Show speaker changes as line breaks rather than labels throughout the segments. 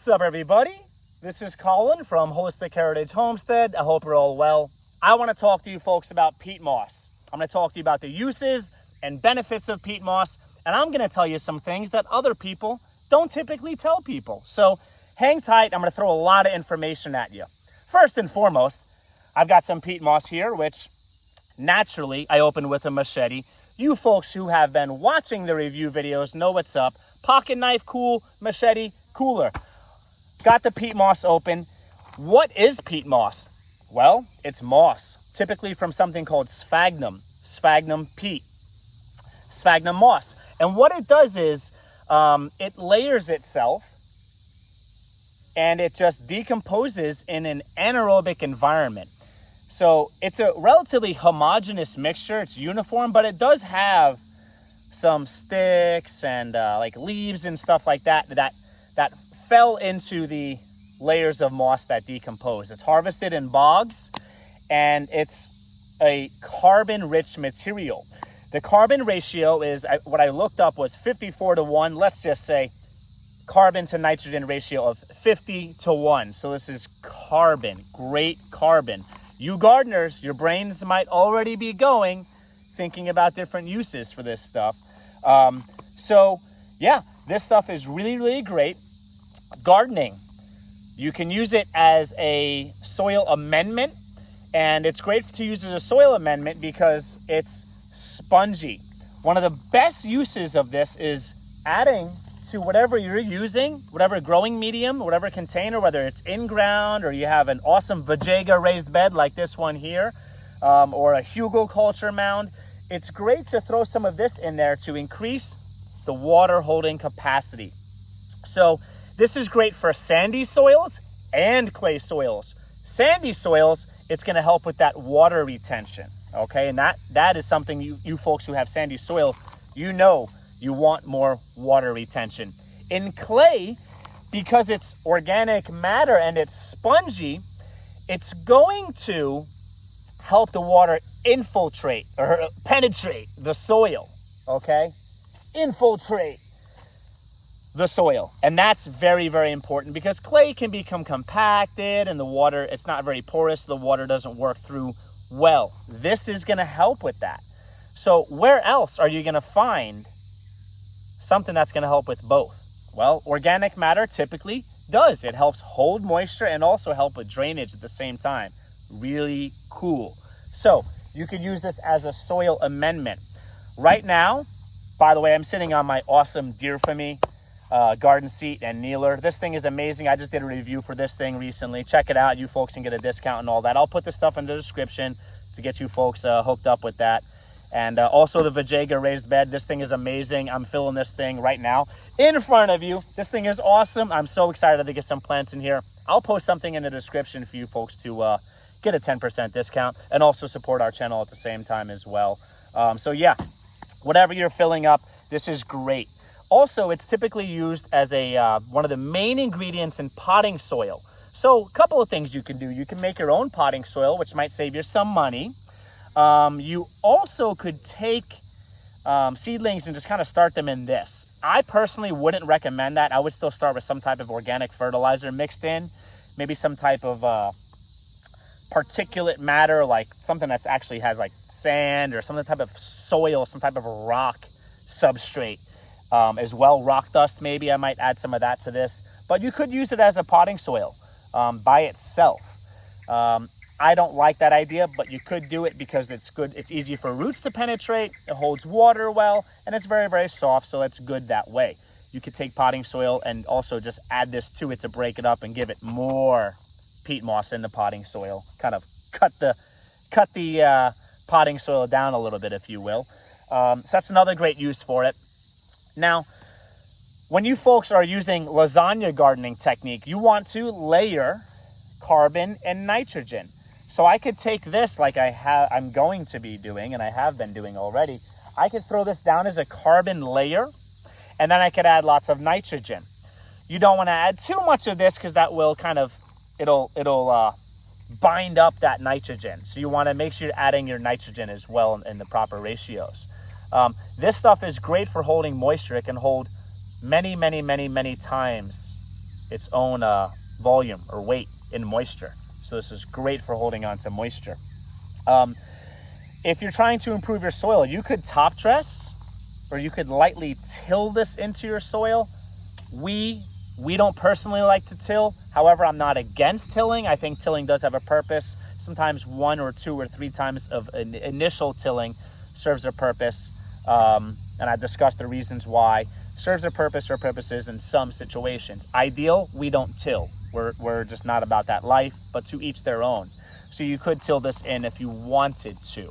What's up, everybody? This is Colin from Holistic Heritage Homestead. I hope you're all well. I want to talk to you folks about peat moss. I'm going to talk to you about the uses and benefits of peat moss, and I'm going to tell you some things that other people don't typically tell people. So hang tight. I'm going to throw a lot of information at you. First and foremost, I've got some peat moss here, which naturally I opened with a machete. You folks who have been watching the review videos know what's up. Pocket knife, cool. Machete, cooler. Got the peat moss open. What is peat moss? Well, it's moss, typically from something called sphagnum peat, sphagnum moss. And what it does is it layers itself and it just decomposes in an anaerobic environment. So it's a relatively homogeneous mixture. It's uniform, but it does have some sticks and like leaves and stuff like that fell into the layers of moss that decompose. It's harvested in bogs, and it's a carbon-rich material. The carbon ratio is, what I looked up was 54:1. Let's just say carbon to nitrogen ratio of 50:1. So this is carbon, great carbon. You gardeners, your brains might already be thinking about different uses for this stuff. So yeah, this stuff is really, really great. Gardening, you can use it as a soil amendment, and it's great to use as a soil amendment because it's spongy. One of the best uses of this is adding to whatever you're using, whatever growing medium, whatever container, whether it's in ground or you have an awesome Vegega raised bed like this one here, or a hugelkultur mound. It's great to throw some of this in there to increase the water holding capacity. So this is great for sandy soils and clay soils. Sandy soils, it's going to help with that water retention. Okay, and that is something you folks who have sandy soil, you know you want more water retention. In clay, because it's organic matter and it's spongy, it's going to help the water infiltrate or penetrate the soil, okay? Infiltrate the soil. And that's very, very important because clay can become compacted and the water, it's not very porous, the water doesn't work through well. This is going to help with that. So where else are you going to find something that's going to help with both? Well, organic matter typically does. It helps hold moisture and also help with drainage at the same time. Really cool. So you could use this as a soil amendment. Right now, by the way, I'm sitting on my awesome Deerfamy garden seat and kneeler. This thing is amazing. I just did a review for this thing recently. Check it out. You folks can get a discount and all that. I'll put this stuff in the description to get you folks hooked up with that. And also the Vegega raised bed. This thing is amazing. I'm filling this thing right now in front of you. This thing is awesome. I'm so excited to get some plants in here. I'll post something in the description for you folks to get a 10% discount and also support our channel at the same time as well. So yeah, whatever you're filling up, this is great. Also, it's typically used as a one of the main ingredients in potting soil. So a couple of things you can do. You can make your own potting soil, which might save you some money. You also could take seedlings and just kind of start them in this. I personally wouldn't recommend that. I would still start with some type of organic fertilizer mixed in, maybe some type of particulate matter, like something that's actually has like sand or some type of soil, some type of rock substrate as well. Rock dust, maybe I might add some of that to this, but you could use it as a potting soil by itself. I don't like that idea, but you could do it because it's good. It's easy for roots to penetrate. It holds water well, and it's very, very soft, so it's good that way. You could take potting soil and also just add this to it to break it up and give it more peat moss in the potting soil. Kind of cut the potting soil down a little bit, if you will. So that's another great use for it. Now, when you folks are using lasagna gardening technique, you want to layer carbon and nitrogen. So I could take this like I'm going to be doing, and I have been doing already. I could throw this down as a carbon layer, and then I could add lots of nitrogen. You don't want to add too much of this because that will kind of, it'll bind up that nitrogen. So you want to make sure you're adding your nitrogen as well in the proper ratios. This stuff is great for holding moisture. It can hold many times its own volume or weight in moisture. So this is great for holding on to moisture. If you're trying to improve your soil, you could top dress, or you could lightly till this into your soil. We don't personally like to till. However, I'm not against tilling. I think tilling does have a purpose. Sometimes 1 or 2 or 3 times of initial tilling serves a purpose. And I've discussed the reasons why. Serves a purpose or purposes in some situations. Ideal, we don't till. We're just not about that life, but to each their own. So you could till this in if you wanted to.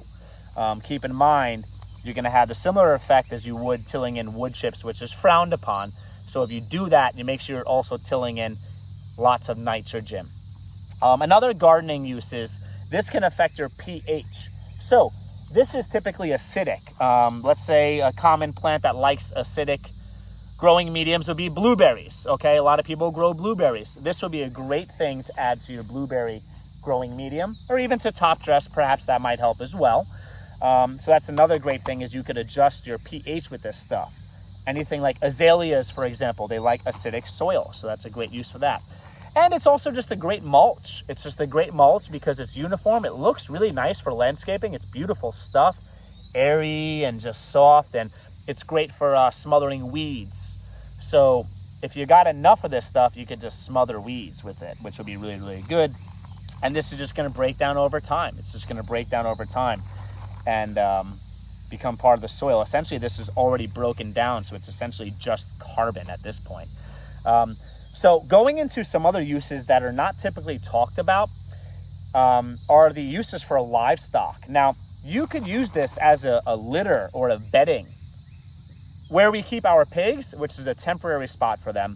Keep in mind, you're going to have the similar effect as you would tilling in wood chips, which is frowned upon. So if you do that, you make sure you're also tilling in lots of nitrogen. Another gardening use is this can affect your pH. So this is typically acidic. Let's say a common plant that likes acidic growing mediums would be blueberries. Okay, a lot of people grow blueberries. This would be a great thing to add to your blueberry growing medium, or even to top dress. Perhaps that might help as well. So that's another great thing, is you could adjust your pH with this stuff. Anything like azaleas, for example, they like acidic soil, so that's a great use for that. And it's also just a great mulch. It's just a great mulch because it's uniform. It looks really nice for landscaping. It's beautiful stuff, airy and just soft, and it's great for smothering weeds. So if you got enough of this stuff, you could just smother weeds with it, which will be really, really good. And this is just going to break down over time. It's just going to break down over time and become part of the soil. Essentially, this is already broken down, so it's essentially just carbon at this point. So going into some other uses that are not typically talked about are the uses for livestock. Now, you could use this as a litter or a bedding. Where we keep our pigs, which is a temporary spot for them,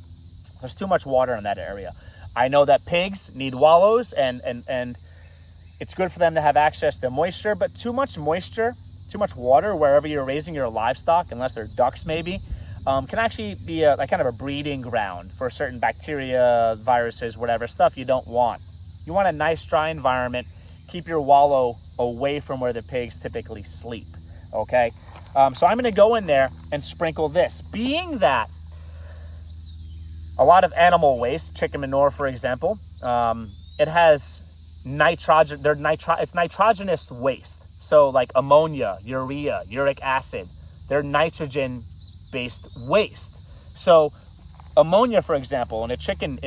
there's too much water in that area. I know that pigs need wallows, and it's good for them to have access to moisture, but too much moisture, too much water wherever you're raising your livestock, unless they're ducks maybe, can actually be a kind of a breeding ground for certain bacteria, viruses, whatever stuff you don't want. You want a nice dry environment. Keep your wallow away from where the pigs typically sleep, okay? So I'm going to go in there and sprinkle this. Being that a lot of animal waste, chicken manure, for example, it has nitrogen. It's nitrogenous waste. So like ammonia, urea, uric acid, they're nitrogen-based waste. So ammonia, for example, in a chicken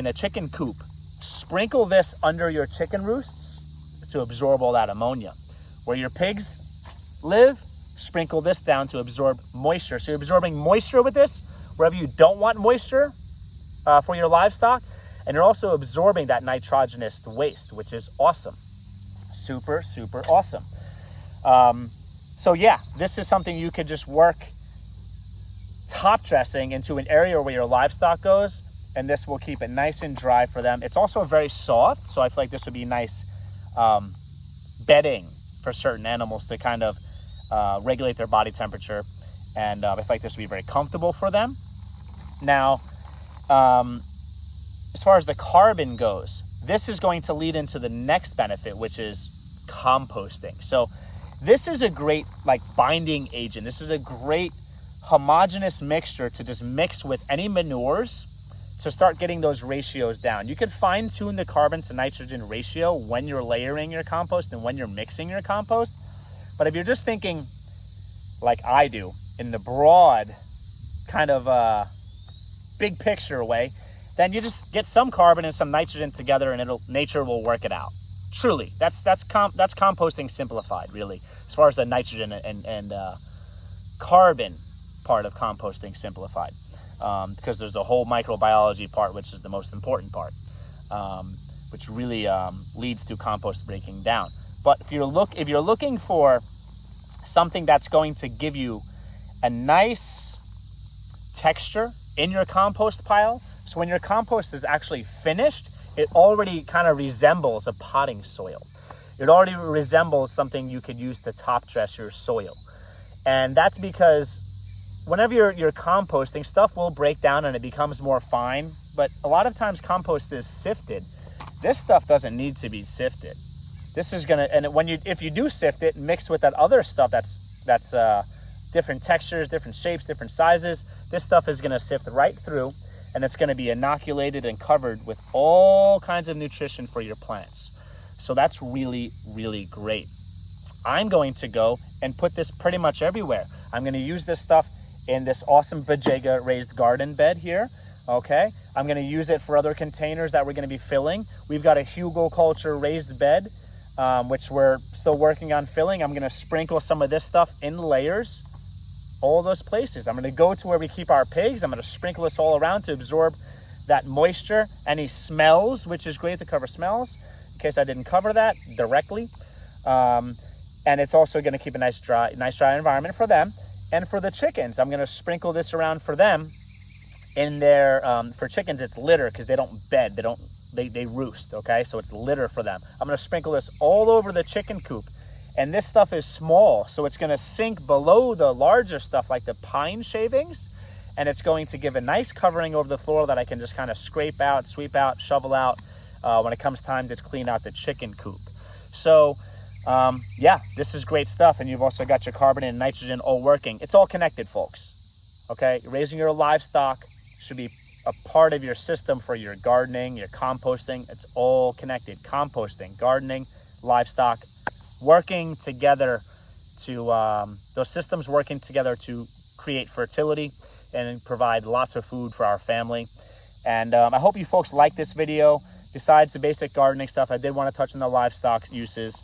coop, sprinkle this under your chicken roosts to absorb all that ammonia. Where your pigs live, sprinkle this down to absorb moisture. So you're absorbing moisture with this wherever you don't want moisture for your livestock, and you're also absorbing that nitrogenous waste, which is awesome. Super, super awesome. So yeah, this is something you could just work top dressing into an area where your livestock goes, and this will keep it nice and dry for them. It's also very soft, so I feel like this would be nice bedding for certain animals to kind of regulate their body temperature, and I feel like this would be very comfortable for them. Now, as far as the carbon goes, this is going to lead into the next benefit, which is composting. So this is a great binding agent. This is a great homogeneous mixture to just mix with any manures to start getting those ratios down. You can fine tune the carbon to nitrogen ratio when you're layering your compost and when you're mixing your compost. But if you're just thinking like I do in the broad kind of big picture way, then you just get some carbon and some nitrogen together, and nature will work it out. Truly, that's composting simplified, really, as far as the nitrogen and carbon part of composting simplified, because there's a whole microbiology part, which is the most important part, which really leads to compost breaking down. But if you're looking for something that's going to give you a nice texture in your compost pile, so when your compost is actually finished, it already kind of resembles a potting soil. It already resembles something you could use to top dress your soil. And that's because whenever you're composting, stuff will break down and it becomes more fine, but a lot of times compost is sifted. This stuff doesn't need to be sifted. This is gonna, and if you do sift it, mix with that other stuff that's different textures, different shapes, different sizes, this stuff is gonna sift right through, and it's going to be inoculated and covered with all kinds of nutrition for your plants. So that's really, really great. I'm going to go and put this pretty much everywhere. I'm going to use this stuff in this awesome Vegega raised garden bed here. Okay, I'm going to use it for other containers that we're going to be filling. We've got a hugelkultur raised bed, which we're still working on filling. I'm going to sprinkle some of this stuff in layers, all those places. I'm going to go to where we keep our pigs. I'm going to sprinkle this all around to absorb that moisture, any smells, which is great to cover smells, in case I didn't cover that directly. And it's also going to keep a nice dry environment for them. And for the chickens, I'm going to sprinkle this around for them in their, for chickens, it's litter because they don't bed. They roost, okay? So it's litter for them. I'm going to sprinkle this all over the chicken coop. And this stuff is small, so it's going to sink below the larger stuff like the pine shavings. And it's going to give a nice covering over the floor that I can just kind of scrape out, sweep out, shovel out when it comes time to clean out the chicken coop. So, yeah, this is great stuff. And you've also got your carbon and nitrogen all working. It's all connected, folks. Okay, raising your livestock should be a part of your system for your gardening, your composting. It's all connected. Composting, gardening, livestock, working together to, those systems working together to create fertility and provide lots of food for our family. And I hope you folks like this video. Besides the basic gardening stuff, I did want to touch on the livestock uses.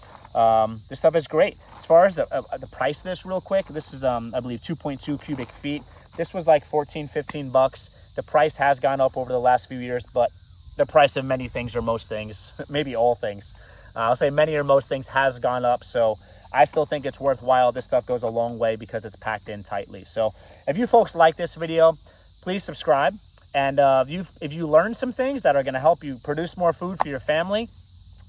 This stuff is great. As far as the price of this real quick, this is, I believe, 2.2 cubic feet. This was like 14, 15 bucks. The price has gone up over the last few years, but the price of many things or most things, maybe all things, I'll say many or most things has gone up. So I still think it's worthwhile. This stuff goes a long way because it's packed in tightly. So if you folks like this video, please subscribe. And if you learn some things that are going to help you produce more food for your family,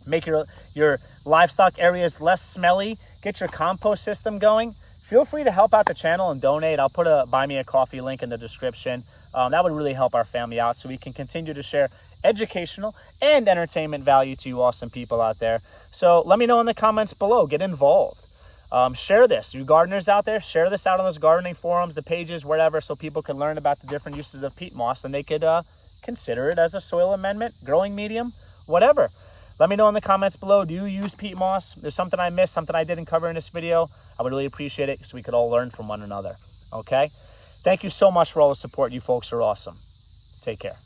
make your livestock areas less smelly, get your compost system going, feel free to help out the channel and donate. I'll put a Buy Me a Coffee link in the description. That would really help our family out so we can continue to share educational and entertainment value to you awesome people out there. So let me know in the comments below. Get involved. Share this. You gardeners out there, share this out on those gardening forums, the pages, wherever, so people can learn about the different uses of peat moss and they could consider it as a soil amendment, growing medium, whatever. Let me know in the comments below. Do you use peat moss? There's something I missed, something I didn't cover in this video. I would really appreciate it so we could all learn from one another. Okay? Thank you so much for all the support. You folks are awesome. Take care.